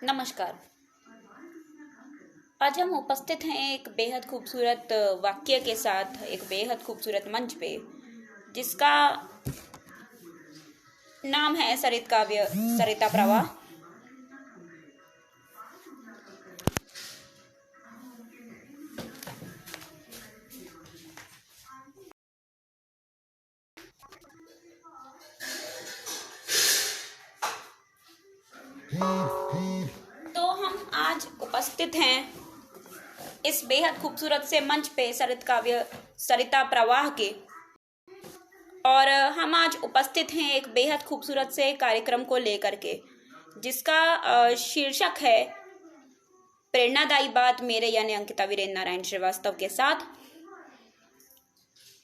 नमस्कार। आज हम उपस्थित हैं एक बेहद खूबसूरत वाक्य के साथ, एक बेहद खूबसूरत मंच पे, जिसका नाम है सरित काव्य सरिता प्रवाह। तो हम आज उपस्थित हैं इस बेहद खूबसूरत से मंच पे सरित काव्य सरिता प्रवाह के, और हम आज उपस्थित हैं एक बेहद खूबसूरत से कार्यक्रम को लेकर के, जिसका शीर्षक है प्रेरणादायी बात, मेरे यानी अंकिता वीरेंद्र नारायण श्रीवास्तव के साथ।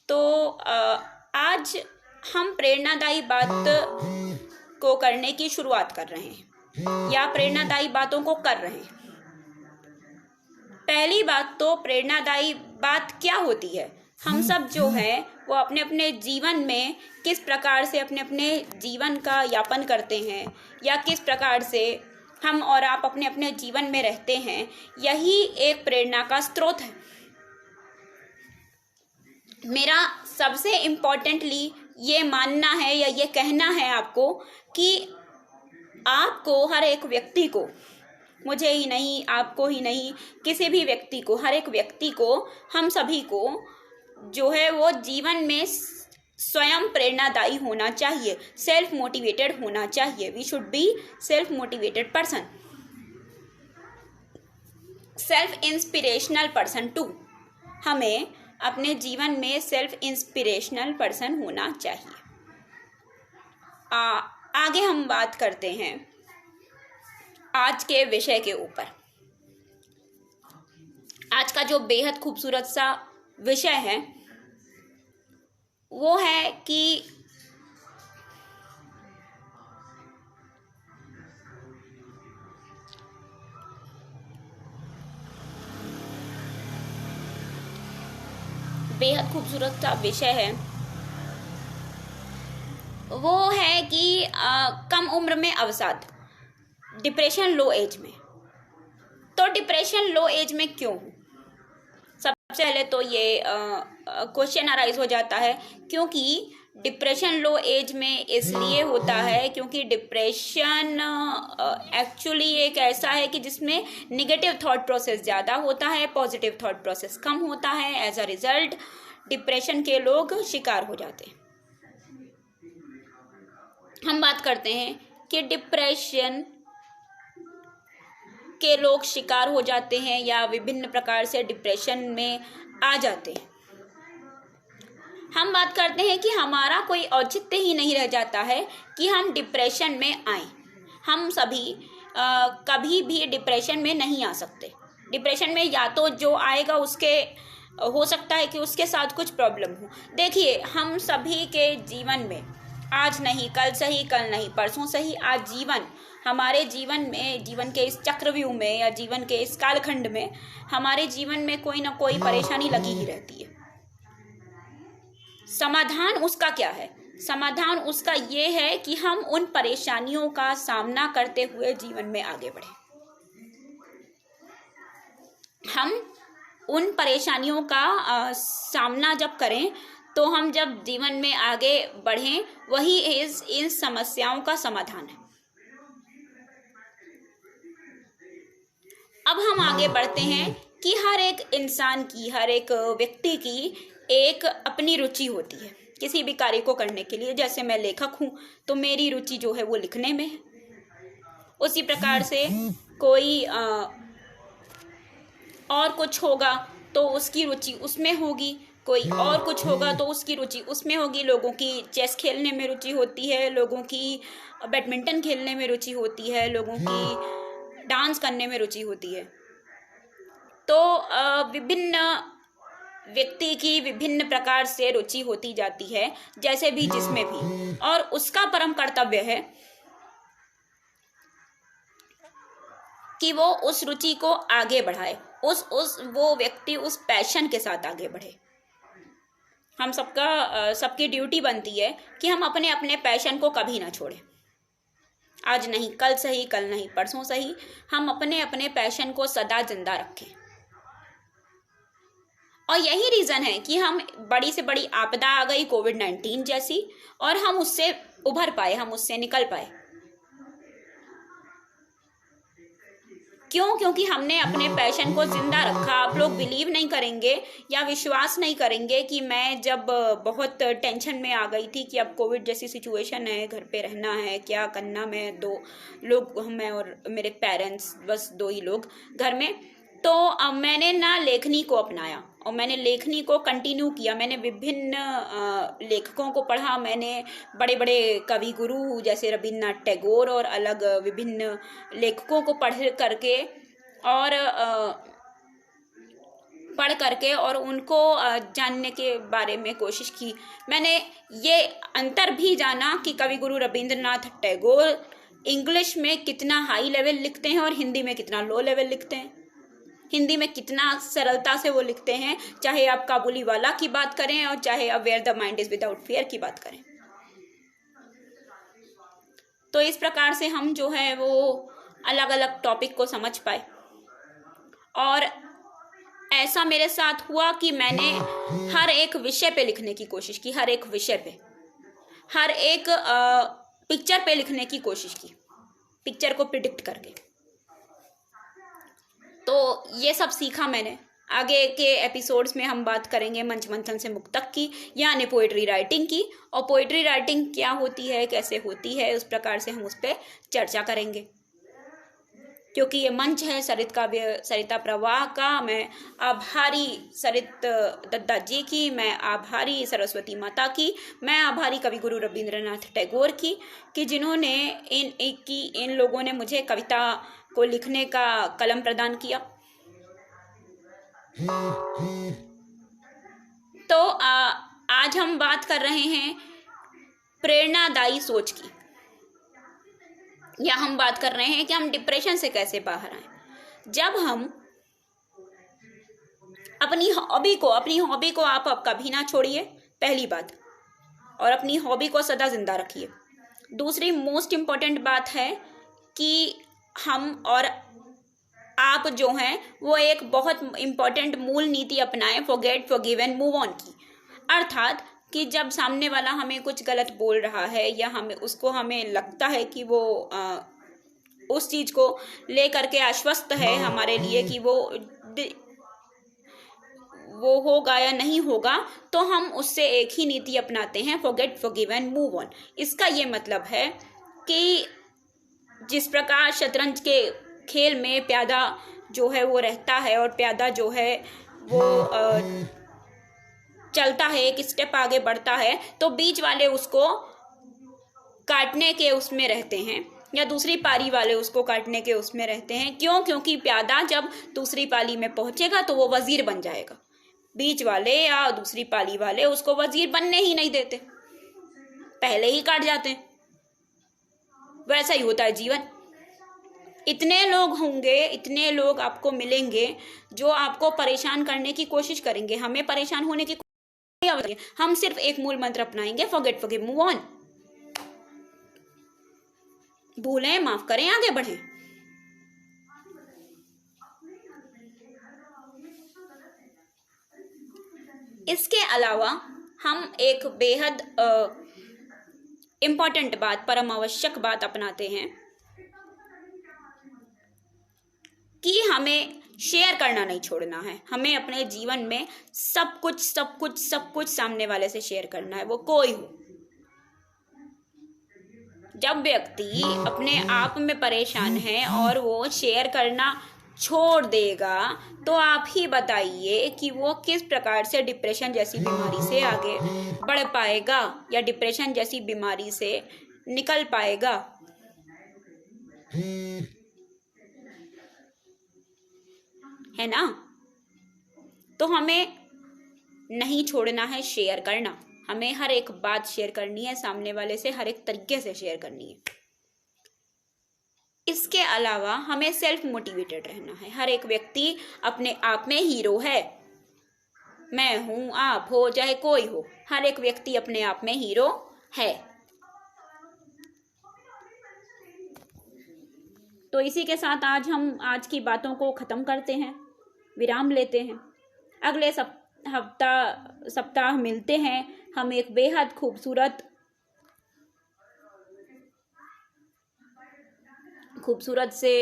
तो आज हम प्रेरणादायी बात को करने की शुरुआत कर रहे हैं, या प्रेरणादायी बातों को कर रहे हैं। पहली बात तो प्रेरणादायी बात क्या होती है। हम सब जो हैं वो अपने अपने जीवन में किस प्रकार से अपने अपने जीवन का यापन करते हैं, या किस प्रकार से हम और आप अपने अपने जीवन में रहते हैं, यही एक प्रेरणा का स्रोत है। मेरा सबसे इम्पोर्टेंटली ये मानना है या ये कहना है आपको कि आपको, हर एक व्यक्ति को, मुझे ही नहीं, आपको ही नहीं, किसी भी व्यक्ति को, हर एक व्यक्ति को, हम सभी को जो है वो जीवन में स्वयं प्रेरणादायी होना चाहिए, सेल्फ मोटिवेटेड होना चाहिए। We should be self motivated person, self inspirational person too. हमें अपने जीवन में सेल्फ इंस्पिरेशनल पर्सन होना चाहिए। आगे हम बात करते हैं आज के विषय के ऊपर। आज का जो बेहद खूबसूरत सा विषय है वो है कि बेहद खूबसूरत सा विषय है वो है कि कम उम्र में अवसाद, डिप्रेशन लो एज में। तो डिप्रेशन लो एज में क्यों? सबसे पहले तो ये क्वेश्चन अराइज हो जाता है, क्योंकि डिप्रेशन लो एज में इसलिए होता है क्योंकि डिप्रेशन एक्चुअली एक ऐसा है कि जिसमें निगेटिव थॉट प्रोसेस ज़्यादा होता है, पॉजिटिव थॉट प्रोसेस कम होता है। एज अ रिजल्ट डिप्रेशन के लोग शिकार हो जाते हैं। हम बात करते हैं कि डिप्रेशन के लोग शिकार हो जाते हैं या विभिन्न प्रकार से डिप्रेशन में आ जाते हैं। हम बात करते हैं कि हमारा कोई औचित्य ही नहीं रह जाता है कि हम डिप्रेशन में आए। हम सभी कभी भी डिप्रेशन में नहीं आ सकते। डिप्रेशन में या तो जो आएगा उसके हो सकता है कि उसके साथ कुछ प्रॉब्लम हो। देखिए, हम सभी के जीवन में आज नहीं कल सही, कल नहीं परसों सही, आज हमारे जीवन में, जीवन के इस चक्रव्यूह में या जीवन के इस कालखंड में हमारे जीवन में कोई ना कोई परेशानी लगी ही रहती है। समाधान उसका क्या है? समाधान उसका ये है कि हम उन परेशानियों का सामना करते हुए जीवन में आगे बढ़ें। हम उन परेशानियों का सामना जब करें तो हम जब जीवन में आगे बढ़ें, वही इन समस्याओं का समाधान है। अब हम आगे बढ़ते हैं कि हर एक इंसान की, हर एक व्यक्ति की एक अपनी रुचि होती है किसी भी कार्य को करने के लिए। जैसे मैं लेखक हूँ तो मेरी रुचि जो है वो लिखने में है। उसी प्रकार से कोई और कुछ होगा तो उसकी रुचि उसमें होगी, कोई और कुछ होगा तो उसकी रुचि उसमें होगी। लोगों की चेस खेलने में रुचि होती है, लोगों की बैडमिंटन खेलने में रुचि होती है, लोगों की डांस करने में रुचि होती है। तो विभिन्न व्यक्ति की विभिन्न प्रकार से रुचि होती जाती है, जैसे भी जिसमें भी, और उसका परम कर्तव्य है कि वो उस रुचि को आगे बढ़ाए, वो व्यक्ति उस पैशन के साथ आगे बढ़े। हम सबकी ड्यूटी बनती है कि हम अपने अपने पैशन को कभी ना छोड़ें। आज नहीं कल सही, कल नहीं परसों सही, हम अपने अपने पैशन को सदा जिंदा रखें। और यही रीज़न है कि हम बड़ी से बड़ी आपदा आ गई कोविड-19 जैसी, और हम उससे उभर पाए, हम उससे निकल पाए। क्यों? क्योंकि हमने अपने पैशन को जिंदा रखा। आप लोग बिलीव नहीं करेंगे या विश्वास नहीं करेंगे कि मैं जब बहुत टेंशन में आ गई थी कि अब कोविड जैसी सिचुएशन है, घर पे रहना है, क्या करना, मैं 2 लोग, मैं और मेरे पेरेंट्स, बस 2 ही लोग घर में, तो मैंने ना लेखनी को अपनाया और मैंने लेखनी को कंटिन्यू किया। मैंने विभिन्न लेखकों को पढ़ा, मैंने बड़े बड़े कवि गुरु जैसे रविन्द्रनाथ टैगोर और अलग विभिन्न लेखकों को पढ़ करके और उनको जानने के बारे में कोशिश की। मैंने ये अंतर भी जाना कि कवि गुरु रविन्द्रनाथ टैगोर इंग्लिश में कितना हाई लेवल लिखते हैं और हिंदी में कितना लो लेवल लिखते हैं। हिंदी में कितना सरलता से वो लिखते हैं, चाहे आप काबुली वाला की बात करें और चाहे आप where the mind is without fear की बात करें। तो इस प्रकार से हम जो है वो अलग अलग टॉपिक को समझ पाए। और ऐसा मेरे साथ हुआ कि मैंने हर एक विषय पे लिखने की कोशिश की, हर एक विषय पे, हर एक पिक्चर पे लिखने की कोशिश की, पिक्चर को प्रिडिक्ट करके। तो ये सब सीखा मैंने। आगे के एपिसोड्स में हम बात करेंगे मंच मंथन से मुक्तक की, यानी पोइट्री राइटिंग की, और पोइट्री राइटिंग क्या होती है, कैसे होती है, उस प्रकार से हम उस पर चर्चा करेंगे। क्योंकि ये मंच है सरिता प्रवाह का। मैं आभारी सरित दत्ता जी की, मैं आभारी सरस्वती माता की, मैं आभारी कवि गुरु रविन्द्रनाथ टैगोर की, कि जिन्होंने इन लोगों ने मुझे कविता को लिखने का कलम प्रदान किया। तो आज हम बात कर रहे हैं प्रेरणादायी सोच की, या हम बात कर रहे हैं कि हम डिप्रेशन से कैसे बाहर आए। जब हम अपनी हॉबी को आप कभी ना छोड़िए, पहली बात, और अपनी हॉबी को सदा जिंदा रखिए। दूसरी मोस्ट इम्पॉर्टेंट बात है कि हम और आप जो हैं वो एक बहुत इम्पॉर्टेंट मूल नीति अपनाएं, forget, forgive and move on की। अर्थात कि जब सामने वाला हमें कुछ गलत बोल रहा है या हमें लगता है कि वो उस चीज़ को ले करके आश्वस्त है हमारे लिए कि वो होगा या नहीं होगा, तो हम उससे एक ही नीति अपनाते हैं, forget, forgive and move on. इसका ये मतलब है कि जिस प्रकार शतरंज के खेल में प्यादा जो है वो रहता है और प्यादा जो है वो चलता है, एक स्टेप आगे बढ़ता है, तो बीच वाले उसको काटने के उसमें रहते हैं या दूसरी पारी वाले उसको काटने के उसमें रहते हैं। क्यों? क्योंकि प्यादा जब दूसरी पाली में पहुंचेगा तो वो वजीर बन जाएगा। बीच वाले या दूसरी पाली वाले उसको वजीर बनने ही नहीं देते, पहले ही काट जाते हैं। वैसा ही होता है जीवन। इतने लोग होंगे, इतने लोग आपको मिलेंगे जो आपको परेशान करने की कोशिश करेंगे। हमें परेशान होने की कोई आवश्यकता नहीं, हम सिर्फ एक मूल मंत्र अपनाएंगे, फॉरगेट, फॉरगिव, मूव ऑन। भूलें, माफ करें, आगे बढ़ें। इसके अलावा हम एक बेहद इम्पॉर्टेंट बात, परम आवश्यक बात अपनाते हैं कि हमें शेयर करना नहीं छोड़ना है। हमें अपने जीवन में सब कुछ सामने वाले से शेयर करना है, वो कोई हो। जब व्यक्ति अपने आप में परेशान है और वो शेयर करना छोड़ देगा, तो आप ही बताइए कि वो किस प्रकार से डिप्रेशन जैसी बीमारी से आगे बढ़ पाएगा या डिप्रेशन जैसी बीमारी से निकल पाएगा। है ना? तो हमें नहीं छोड़ना है शेयर करना। हमें हर एक बात शेयर करनी है, सामने वाले से हर एक तरीके से शेयर करनी है। इसके अलावा हमें सेल्फ मोटिवेटेड रहना है। हर एक व्यक्ति अपने आप में हीरो है। मैं हूँ, आप हो, चाहे कोई हो, हर एक व्यक्ति अपने आप में हीरो है। तो इसी के साथ आज हम आज की बातों को ख़त्म करते हैं, विराम लेते हैं। अगले सप्ताह मिलते हैं हम एक बेहद खूबसूरत से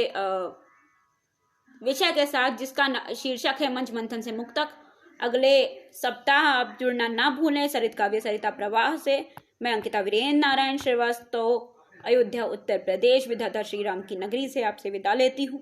विषय के साथ, जिसका शीर्षक है मंच मंथन से मुक्तक। अगले सप्ताह आप जुड़ना ना भूलें सरित काव्य सरिता प्रवाह से। मैं अंकिता वीरेंद्र नारायण श्रीवास्तव, अयोध्या उत्तर प्रदेश, विधाता श्री राम की नगरी से आपसे विदा लेती हूँ।